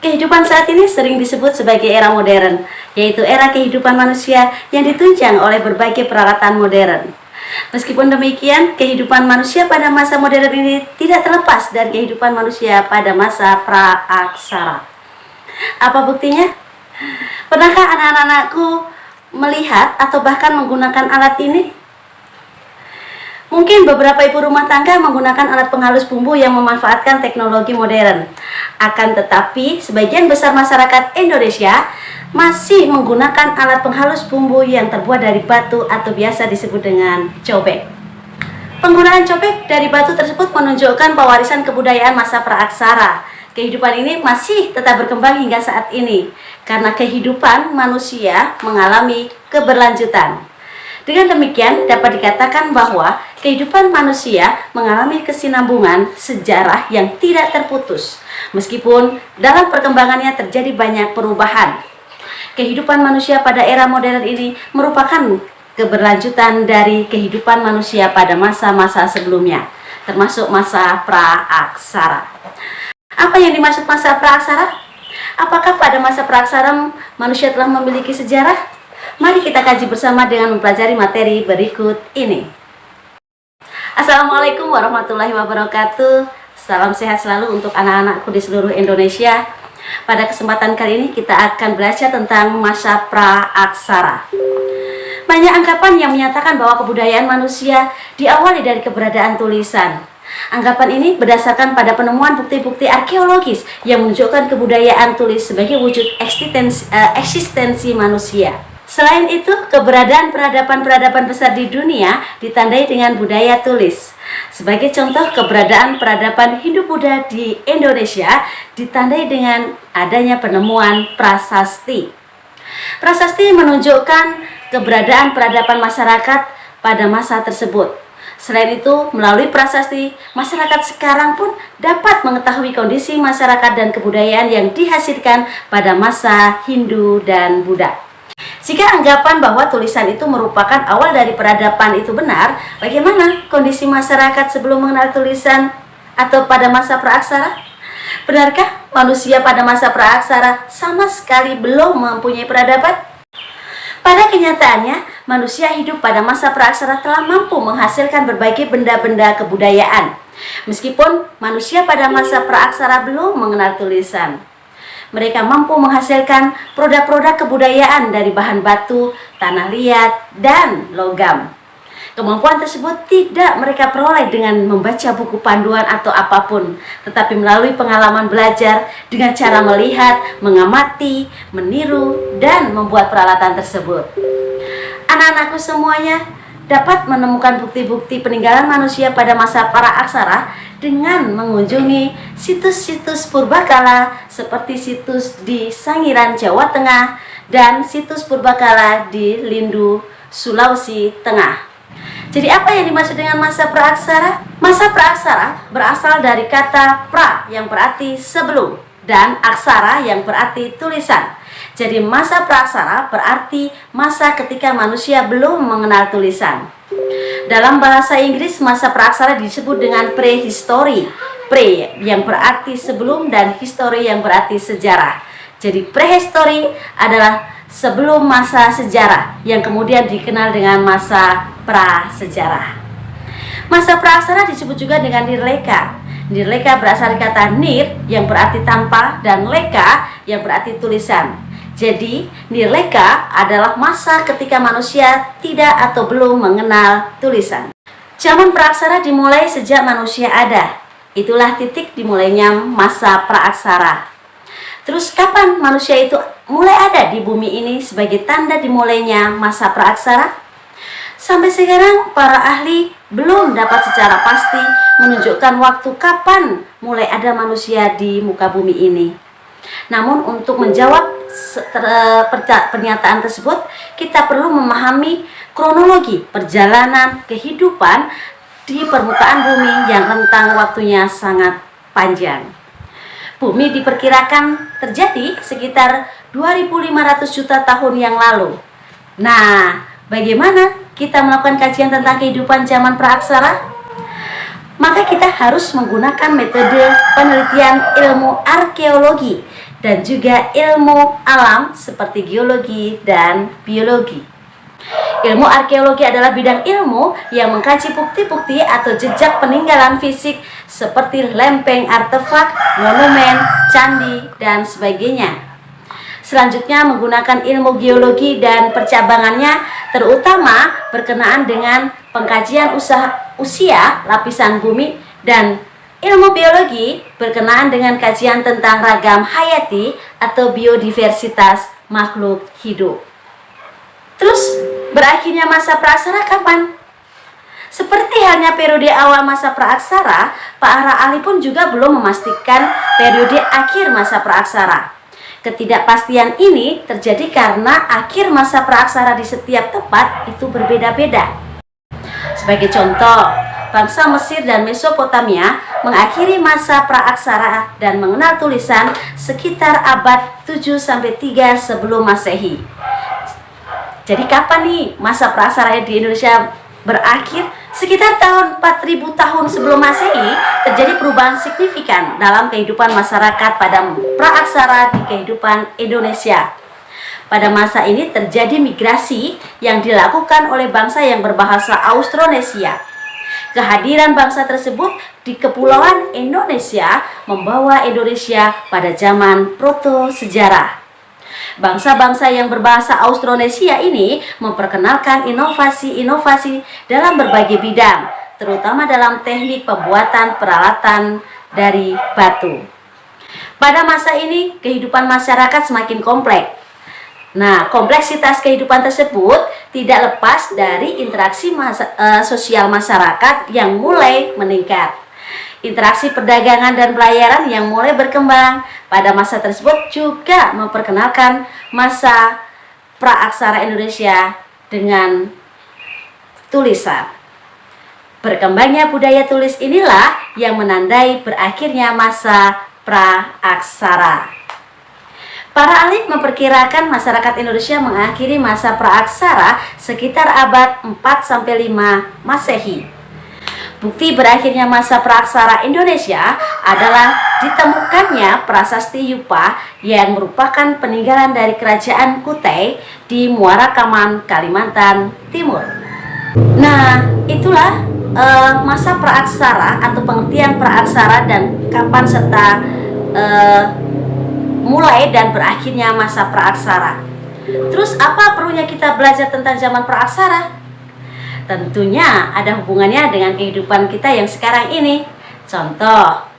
Kehidupan saat ini sering disebut sebagai era modern, yaitu era kehidupan manusia yang ditunjang oleh berbagai peralatan modern. Meskipun demikian, kehidupan manusia pada masa modern ini tidak terlepas dari kehidupan manusia pada masa pra-aksara. Apa buktinya? Pernahkah anak-anakku melihat atau bahkan menggunakan alat ini? Mungkin beberapa ibu rumah tangga menggunakan alat penghalus bumbu yang memanfaatkan teknologi modern. Akan tetapi, sebagian besar masyarakat Indonesia masih menggunakan alat penghalus bumbu yang terbuat dari batu atau biasa disebut dengan cobek. Penggunaan cobek dari batu tersebut menunjukkan pewarisan kebudayaan masa praaksara. Kehidupan ini masih tetap berkembang hingga saat ini, karena kehidupan manusia mengalami keberlanjutan. Dengan demikian, dapat dikatakan bahwa kehidupan manusia mengalami kesinambungan sejarah yang tidak terputus. Meskipun dalam perkembangannya terjadi banyak perubahan. Kehidupan manusia pada era modern ini merupakan keberlanjutan dari kehidupan manusia pada masa-masa sebelumnya, termasuk masa praaksara. Apa yang dimaksud masa praaksara? Apakah pada masa praaksara manusia telah memiliki sejarah? Mari kita kaji bersama dengan mempelajari materi berikut ini. Assalamualaikum warahmatullahi wabarakatuh. Salam sehat selalu untuk anak-anakku di seluruh Indonesia. Pada kesempatan kali ini kita akan belajar tentang masa praaksara. Banyak anggapan yang menyatakan bahwa kebudayaan manusia diawali dari keberadaan tulisan. Anggapan ini berdasarkan pada penemuan bukti-bukti arkeologis yang menunjukkan kebudayaan tulis sebagai wujud eksistensi manusia. Selain itu, keberadaan peradaban-peradaban besar di dunia ditandai dengan budaya tulis. Sebagai contoh, keberadaan peradaban Hindu-Buddha di Indonesia ditandai dengan adanya penemuan prasasti. Prasasti menunjukkan keberadaan peradaban masyarakat pada masa tersebut. Selain itu, melalui prasasti, masyarakat sekarang pun dapat mengetahui kondisi masyarakat dan kebudayaan yang dihasilkan pada masa Hindu dan Buddha. Jika anggapan bahwa tulisan itu merupakan awal dari peradaban itu benar, bagaimana kondisi masyarakat sebelum mengenal tulisan atau pada masa praaksara? Benarkah manusia pada masa praaksara sama sekali belum mempunyai peradaban? Pada kenyataannya, manusia hidup pada masa praaksara telah mampu menghasilkan berbagai benda-benda kebudayaan. Meskipun manusia pada masa praaksara belum mengenal tulisan, mereka mampu menghasilkan produk-produk kebudayaan dari bahan batu, tanah liat, dan logam. Kemampuan tersebut tidak mereka peroleh dengan membaca buku panduan atau apapun, tetapi melalui pengalaman belajar dengan cara melihat, mengamati, meniru, dan membuat peralatan tersebut. Anak-anakku semuanya dapat menemukan bukti-bukti peninggalan manusia pada masa praaksara dengan mengunjungi situs-situs purbakala seperti situs di Sangiran, Jawa Tengah, dan situs purbakala di Lindu, Sulawesi Tengah. Jadi apa yang dimaksud dengan masa praaksara? Masa praaksara berasal dari kata pra yang berarti sebelum dan aksara yang berarti tulisan. Jadi masa praaksara berarti masa ketika manusia belum mengenal tulisan. Dalam bahasa Inggris, masa praaksara disebut dengan prehistory. Pre yang berarti sebelum dan history yang berarti sejarah. Jadi prehistory adalah sebelum masa sejarah yang kemudian dikenal dengan masa prasejarah. Masa praaksara disebut juga dengan nirleka. Nirleka berasal dari kata nir yang berarti tanpa dan leka yang berarti tulisan. Jadi, nirleka adalah masa ketika manusia tidak atau belum mengenal tulisan. Zaman praaksara dimulai sejak manusia ada. Itulah titik dimulainya masa praaksara. Terus kapan manusia itu mulai ada di bumi ini sebagai tanda dimulainya masa praaksara? Sampai sekarang para ahli belum dapat secara pasti menunjukkan waktu kapan mulai ada manusia di muka bumi ini. Namun untuk menjawab pernyataan tersebut, kita perlu memahami kronologi perjalanan kehidupan di permukaan bumi yang rentang waktunya sangat panjang. Bumi diperkirakan terjadi sekitar 2.500 juta tahun yang lalu. Nah, bagaimana kita melakukan kajian tentang kehidupan zaman praaksara? Maka kita harus menggunakan metode penelitian ilmu arkeologi dan juga ilmu alam seperti geologi dan biologi. Ilmu arkeologi adalah bidang ilmu yang mengkaji bukti-bukti atau jejak peninggalan fisik seperti lempeng, artefak, monumen, candi, dan sebagainya. Selanjutnya menggunakan ilmu geologi dan percabangannya terutama berkenaan dengan pengkajian usia lapisan bumi, dan ilmu biologi berkenaan dengan kajian tentang ragam hayati atau biodiversitas makhluk hidup. Terus berakhirnya masa praaksara kapan? Seperti halnya periode awal masa praaksara, para ahli pun juga belum memastikan periode akhir masa praaksara. Ketidakpastian ini terjadi karena akhir masa praaksara di setiap tempat itu berbeda-beda. Sebagai contoh, bangsa Mesir dan Mesopotamia mengakhiri masa praaksara dan mengenal tulisan sekitar abad 7-3 sebelum Masehi. Jadi kapan nih masa praaksara di Indonesia berakhir? Sekitar tahun 4000 tahun sebelum Masehi terjadi perubahan signifikan dalam kehidupan masyarakat pada praaksara di kehidupan Indonesia. Pada masa ini terjadi migrasi yang dilakukan oleh bangsa yang berbahasa Austronesia. Kehadiran bangsa tersebut di Kepulauan Indonesia membawa Indonesia pada zaman proto-sejarah. Bangsa-bangsa yang berbahasa Austronesia ini memperkenalkan inovasi-inovasi dalam berbagai bidang, terutama dalam teknik pembuatan peralatan dari batu. Pada masa ini, kehidupan masyarakat semakin kompleks. Nah, kompleksitas kehidupan tersebut tidak lepas dari interaksi sosial masyarakat yang mulai meningkat. Interaksi perdagangan dan pelayaran yang mulai berkembang pada masa tersebut juga memperkenalkan masa praaksara Indonesia dengan tulisan. Berkembangnya budaya tulis inilah yang menandai berakhirnya masa praaksara. Para ahli memperkirakan masyarakat Indonesia mengakhiri masa praaksara sekitar abad 4-5 Masehi. Bukti berakhirnya masa praaksara Indonesia adalah ditemukannya prasasti Yupa yang merupakan peninggalan dari kerajaan Kutai di Muara Kaman, Kalimantan Timur. Nah, itulah masa praaksara atau pengertian praaksara dan kapan serta mulai dan berakhirnya masa praaksara. Terus apa perlunya kita belajar tentang zaman praaksara? Tentunya ada hubungannya dengan kehidupan kita yang sekarang ini. Contoh,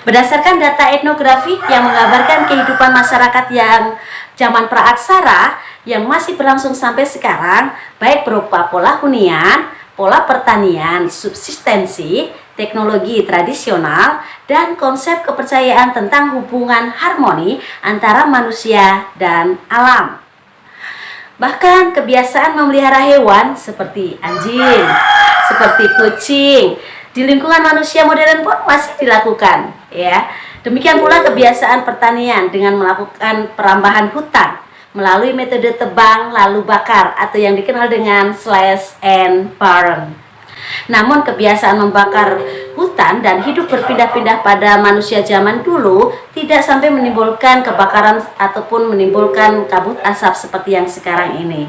berdasarkan data etnografi yang menggambarkan kehidupan masyarakat yang zaman praaksara yang masih berlangsung sampai sekarang, baik berupa pola hunian, pola pertanian, subsistensi, teknologi tradisional, dan konsep kepercayaan tentang hubungan harmoni antara manusia dan alam. Bahkan kebiasaan memelihara hewan seperti anjing, seperti kucing di lingkungan manusia modern pun masih dilakukan, ya. Demikian pula kebiasaan pertanian dengan melakukan perambahan hutan melalui metode tebang lalu bakar atau yang dikenal dengan slash and burn. Namun kebiasaan membakar hutan dan hidup berpindah-pindah pada manusia zaman dulu tidak sampai menimbulkan kebakaran ataupun menimbulkan kabut asap seperti yang sekarang ini.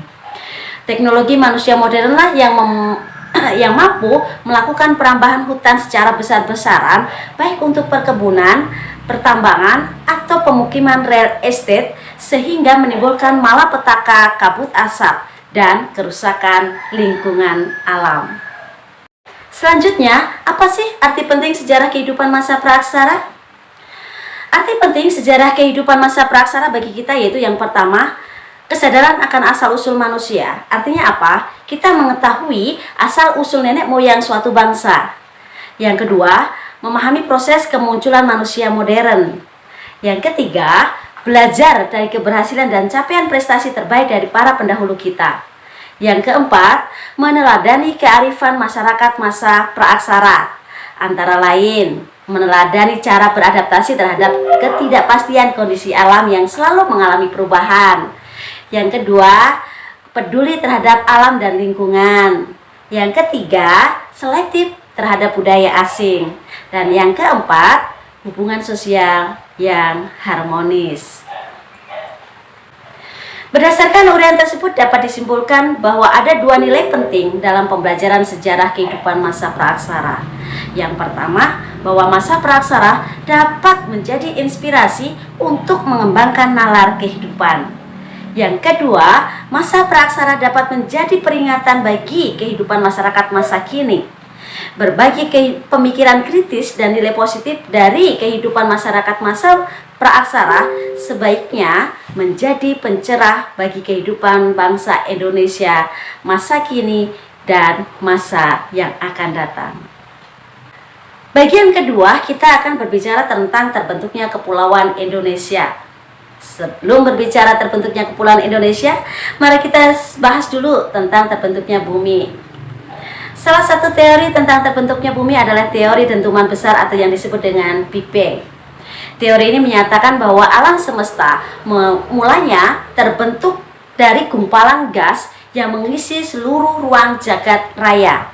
Teknologi manusia modernlah yang mampu melakukan perambahan hutan secara besar-besaran, baik untuk perkebunan, pertambangan, atau pemukiman real estate, sehingga menimbulkan malapetaka kabut asap dan kerusakan lingkungan alam. Selanjutnya, apa sih arti penting sejarah kehidupan masa praaksara? Arti penting sejarah kehidupan masa praaksara bagi kita yaitu yang pertama, kesadaran akan asal-usul manusia. Artinya apa? Kita mengetahui asal-usul nenek moyang suatu bangsa. Yang kedua, memahami proses kemunculan manusia modern. Yang ketiga, belajar dari keberhasilan dan capaian prestasi terbaik dari para pendahulu kita. Yang keempat, meneladani kearifan masyarakat masa praaksara, antara lain meneladani cara beradaptasi terhadap ketidakpastian kondisi alam yang selalu mengalami perubahan. Yang kedua, peduli terhadap alam dan lingkungan. Yang ketiga, selektif terhadap budaya asing. Dan yang keempat, hubungan sosial yang harmonis. Berdasarkan uraian tersebut dapat disimpulkan bahwa ada dua nilai penting dalam pembelajaran sejarah kehidupan masa praaksara. Yang pertama, bahwa masa praaksara dapat menjadi inspirasi untuk mengembangkan nalar kehidupan. Yang kedua, masa praaksara dapat menjadi peringatan bagi kehidupan masyarakat masa kini. Berbagi pemikiran kritis dan nilai positif dari kehidupan masyarakat masa praaksara sebaiknya menjadi pencerah bagi kehidupan bangsa Indonesia masa kini dan masa yang akan datang. Bagian kedua, kita akan berbicara tentang terbentuknya Kepulauan Indonesia. Sebelum berbicara terbentuknya Kepulauan Indonesia, mari kita bahas dulu tentang terbentuknya bumi. Salah satu teori tentang terbentuknya bumi adalah teori dentuman besar atau yang disebut dengan Big Bang. Teori ini menyatakan bahwa alam semesta mulanya terbentuk dari gumpalan gas yang mengisi seluruh ruang jagat raya.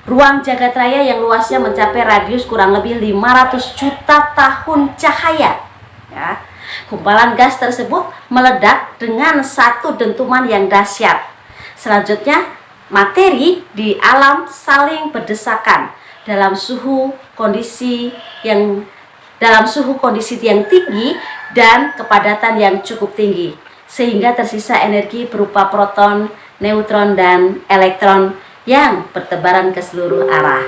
Ruang jagat raya yang luasnya mencapai radius kurang lebih 500 juta tahun cahaya. Ya. Gumpalan gas tersebut meledak dengan satu dentuman yang dahsyat. Selanjutnya, materi di alam saling berdesakan dalam suhu kondisi yang tinggi dan kepadatan yang cukup tinggi, sehingga tersisa energi berupa proton, neutron, dan elektron yang bertebaran ke seluruh arah.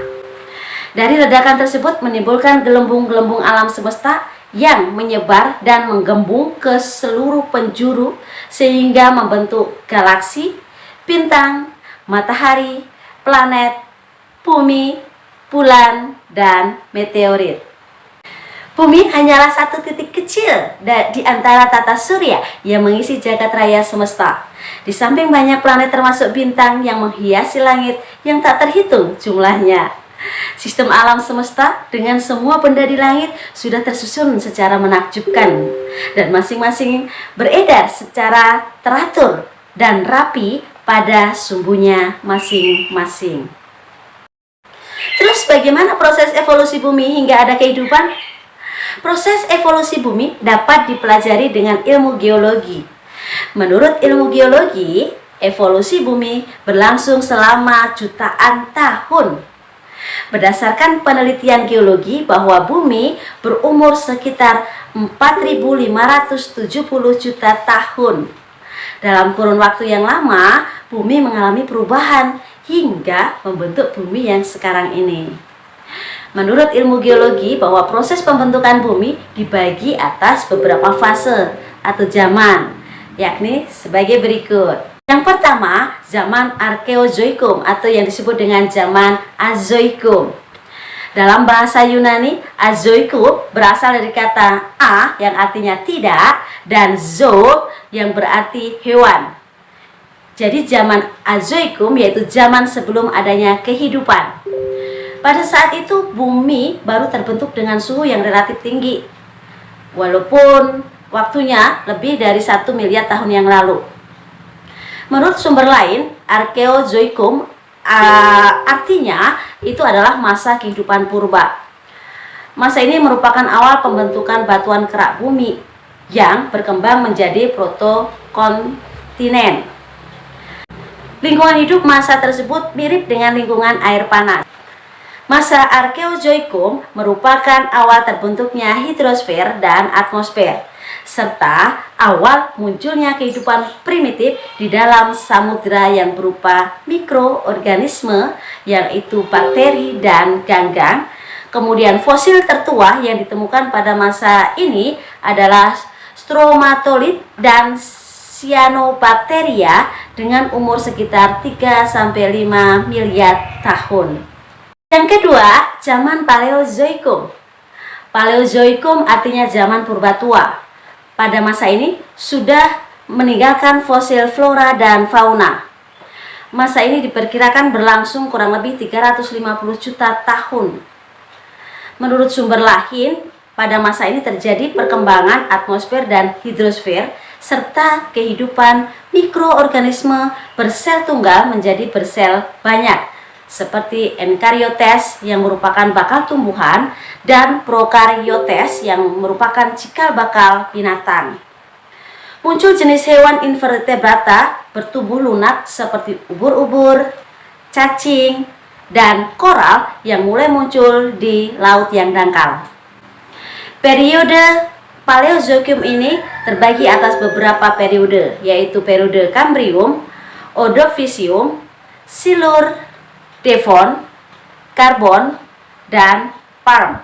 Dari ledakan tersebut menimbulkan gelembung-gelembung alam semesta yang menyebar dan menggembung ke seluruh penjuru sehingga membentuk galaksi, bintang, matahari, planet, bumi, bulan, dan meteorit. Bumi hanyalah satu titik kecil di antara tata surya yang mengisi jagat raya semesta. Di samping banyak planet termasuk bintang yang menghiasi langit yang tak terhitung jumlahnya. Sistem alam semesta dengan semua benda di langit sudah tersusun secara menakjubkan dan masing-masing beredar secara teratur dan rapi pada sumbunya masing-masing. Terus bagaimana proses evolusi bumi hingga ada kehidupan? Proses evolusi bumi dapat dipelajari dengan ilmu geologi. Menurut ilmu geologi, evolusi bumi berlangsung selama jutaan tahun. Berdasarkan penelitian geologi bahwa bumi berumur sekitar 4.570 juta tahun. Dalam kurun waktu yang lama, bumi mengalami perubahan hingga membentuk bumi yang sekarang ini. Menurut ilmu geologi bahwa proses pembentukan bumi dibagi atas beberapa fase atau zaman, yakni sebagai berikut. Yang pertama, zaman Arkeozoikum atau yang disebut dengan zaman Azoikum. Dalam bahasa Yunani, Azoikum berasal dari kata a yang artinya tidak dan zo yang berarti hewan. Jadi zaman Azoikum yaitu zaman sebelum adanya kehidupan. Pada saat itu bumi baru terbentuk dengan suhu yang relatif tinggi, walaupun waktunya lebih dari 1 miliar tahun yang lalu. Menurut sumber lain, Arkeozoikum artinya itu adalah masa kehidupan purba. Masa ini merupakan awal pembentukan batuan kerak bumi yang berkembang menjadi protokontinen. Lingkungan hidup masa tersebut mirip dengan lingkungan air panas. Masa Arkeozoikum merupakan awal terbentuknya hidrosfer dan atmosfer, serta awal munculnya kehidupan primitif di dalam samudera yang berupa mikroorganisme, yaitu bakteri dan ganggang. Kemudian fosil tertua yang ditemukan pada masa ini adalah stromatolit dan cyanobacteria dengan umur sekitar 3-5 miliar tahun. Yang kedua, zaman Paleozoikum. Paleozoikum artinya zaman purba tua. Pada masa ini sudah meninggalkan fosil flora dan fauna. Masa ini diperkirakan berlangsung kurang lebih 350 juta tahun. Menurut sumber lain, pada masa ini terjadi perkembangan atmosfer dan hidrosfer serta kehidupan mikroorganisme bersel tunggal menjadi bersel banyak. seperti Eukaryotes yang merupakan bakal tumbuhan dan Prokaryotes yang merupakan cikal bakal binatang. Muncul jenis hewan invertebrata bertubuh lunak seperti ubur-ubur, cacing, dan koral yang mulai muncul di laut yang dangkal. Periode Paleozoikum ini terbagi atas beberapa periode, yaitu periode Kambrium, Ordovisium, Silur, Devon, Karbon, dan Perm.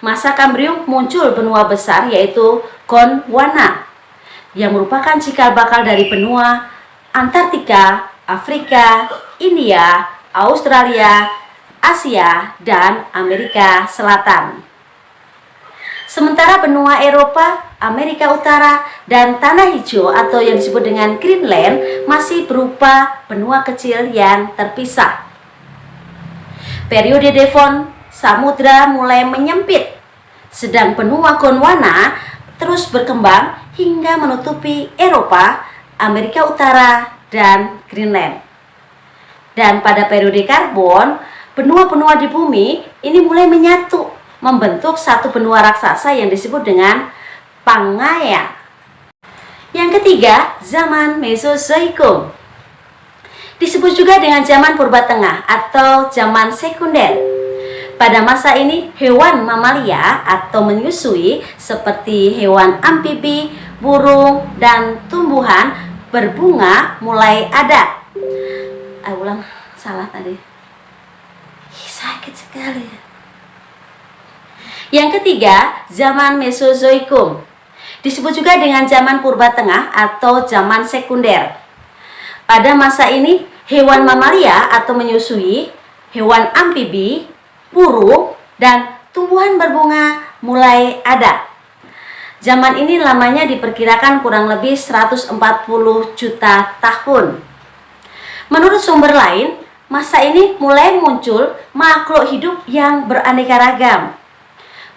Masa Kambrium muncul benua besar yaitu Gondwana yang merupakan cikal bakal dari benua Antartika, Afrika, India, Australia, Asia, dan Amerika Selatan. Sementara benua Eropa, Amerika Utara, dan Tanah Hijau atau yang disebut dengan Greenland masih berupa benua kecil yang terpisah. Periode Devon, samudra mulai menyempit, sedang benua Gondwana terus berkembang hingga menutupi Eropa, Amerika Utara, dan Greenland. Dan pada periode Karbon, benua-benua di bumi ini mulai menyatu, membentuk satu benua raksasa yang disebut dengan Pangaea. Yang ketiga, zaman Mesozoikum. Disebut juga dengan zaman purba tengah atau zaman sekunder. Pada masa ini, hewan mamalia atau menyusui seperti hewan amfibi, burung, dan tumbuhan berbunga mulai ada. Ulang, salah tadi. Sakit sekali. Yang ketiga, zaman Mesozoikum. Disebut juga dengan zaman purba tengah atau zaman sekunder. Pada masa ini, hewan mamalia atau menyusui, hewan amfibi, burung, dan tumbuhan berbunga mulai ada. Zaman ini lamanya diperkirakan kurang lebih 140 juta tahun. Menurut sumber lain, masa ini mulai muncul makhluk hidup yang beraneka ragam.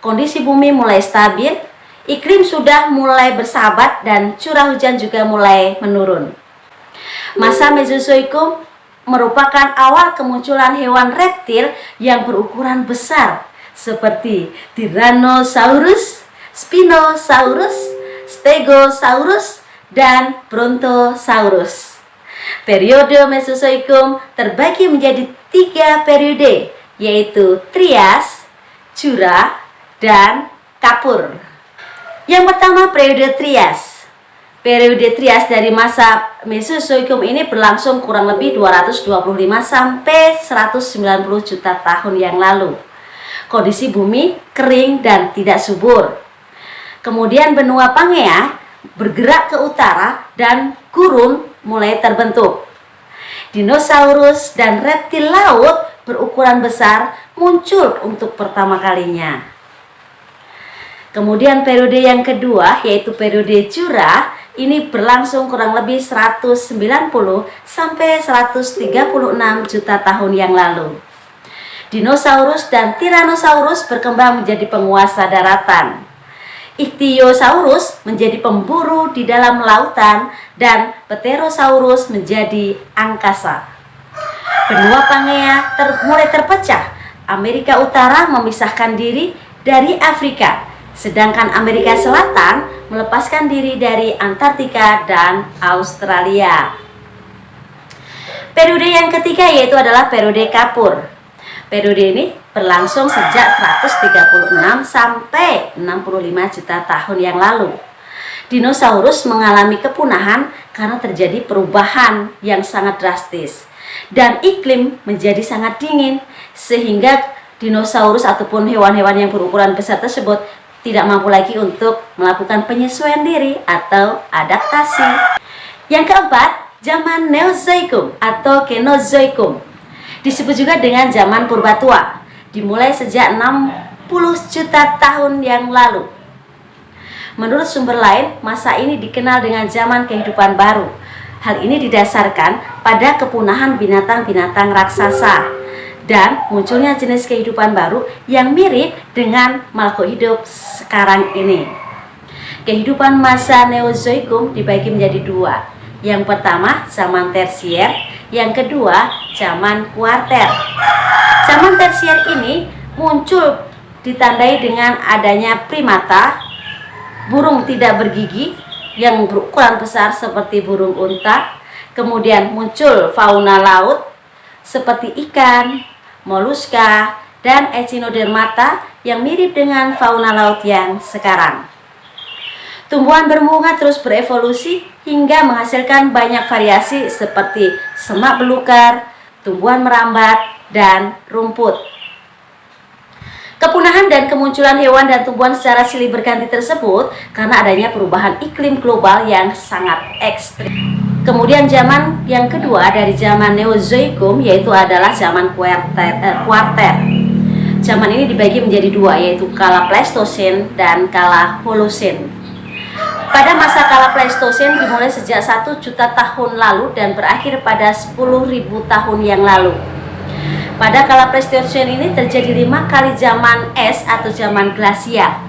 Kondisi bumi mulai stabil, iklim sudah mulai bersahabat, dan curah hujan juga mulai menurun. Masa Mesozoikum merupakan awal kemunculan hewan reptil yang berukuran besar seperti Tyrannosaurus, Spinosaurus, Stegosaurus, dan Brontosaurus. Periode Mesozoikum terbagi menjadi 3 periode, yaitu Trias, Jura, dan Kapur. Yang pertama, periode Trias. Periode Trias dari masa Mesozoikum ini berlangsung kurang lebih 225 sampai 190 juta tahun yang lalu. Kondisi bumi kering dan tidak subur. Kemudian benua Pangaea bergerak ke utara dan gurun mulai terbentuk. Dinosaurus dan reptil laut berukuran besar muncul untuk pertama kalinya. Kemudian periode yang kedua, yaitu periode Jura, ini berlangsung kurang lebih 190 sampai 136 juta tahun yang lalu. Dinosaurus dan Tyrannosaurus berkembang menjadi penguasa daratan. Ichthyosaurus menjadi pemburu di dalam lautan dan Pterosaurus menjadi angkasa. Benua Pangaea mulai terpecah. Amerika Utara memisahkan diri dari Afrika, sedangkan Amerika Selatan melepaskan diri dari Antartika dan Australia. Periode yang ketiga yaitu adalah periode Kapur. Periode ini berlangsung sejak 136 sampai 65 juta tahun yang lalu. Dinosaurus mengalami kepunahan karena terjadi perubahan yang sangat drastis dan iklim menjadi sangat dingin, sehingga dinosaurus ataupun hewan-hewan yang berukuran besar tersebut tidak mampu lagi untuk melakukan penyesuaian diri atau adaptasi. Yang keempat, zaman Neozoikum atau Kenozoikum. Disebut juga dengan zaman purba tua, dimulai sejak 60 juta tahun yang lalu. Menurut sumber lain, masa ini dikenal dengan zaman kehidupan baru. Hal ini didasarkan pada kepunahan binatang-binatang raksasa dan munculnya jenis kehidupan baru yang mirip dengan makhluk hidup sekarang ini. Kehidupan masa Neozoikum dibagi menjadi 2. Yang pertama, zaman tersier. Yang kedua, zaman kuarter. Zaman tersier ini muncul ditandai dengan adanya primata, burung tidak bergigi yang berukuran besar seperti burung unta. Kemudian muncul fauna laut seperti ikan, moluska, dan echinodermata yang mirip dengan fauna laut yang sekarang. Tumbuhan berbunga terus berevolusi hingga menghasilkan banyak variasi seperti semak belukar, tumbuhan merambat, dan rumput. Kepunahan dan kemunculan hewan dan tumbuhan secara silih berganti tersebut karena adanya perubahan iklim global yang sangat ekstrim. Kemudian zaman yang kedua dari zaman Neozoikum yaitu adalah zaman kuarter. Zaman ini dibagi menjadi dua, yaitu kala Pleistosen dan kala Holosen. Pada masa kala Pleistosen dimulai sejak 1 juta tahun lalu dan berakhir pada 10.000 tahun yang lalu. Pada kala Pleistosen ini terjadi 5 kali zaman es atau zaman glasial.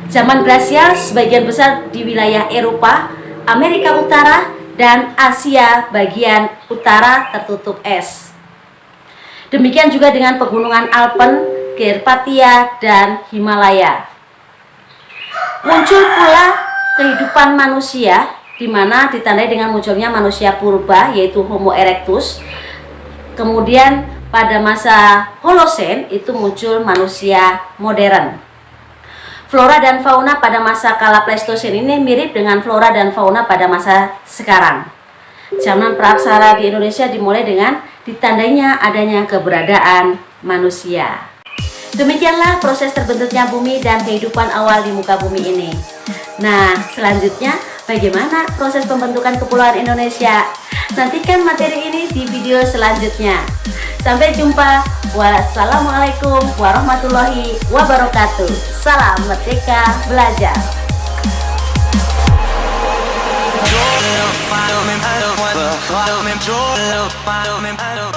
Zaman glasial sebagian besar di wilayah Eropa, Amerika Utara, dan Asia bagian utara tertutup es. Demikian juga dengan pegunungan Alpen, Karpatia, dan Himalaya. Muncul pula kehidupan manusia, di mana ditandai dengan munculnya manusia purba, yaitu Homo erectus. Kemudian pada masa Holosen itu muncul manusia modern. Flora dan fauna pada masa kala Pleistosen ini mirip dengan flora dan fauna pada masa sekarang. Zaman praaksara di Indonesia dimulai dengan ditandainya adanya keberadaan manusia. Demikianlah proses terbentuknya bumi dan kehidupan awal di muka bumi ini. Nah, selanjutnya bagaimana proses pembentukan kepulauan Indonesia? Nantikan materi ini di video selanjutnya. Sampai jumpa. Wassalamualaikum warahmatullahi wabarakatuh. Salam Merdeka Belajar. I don't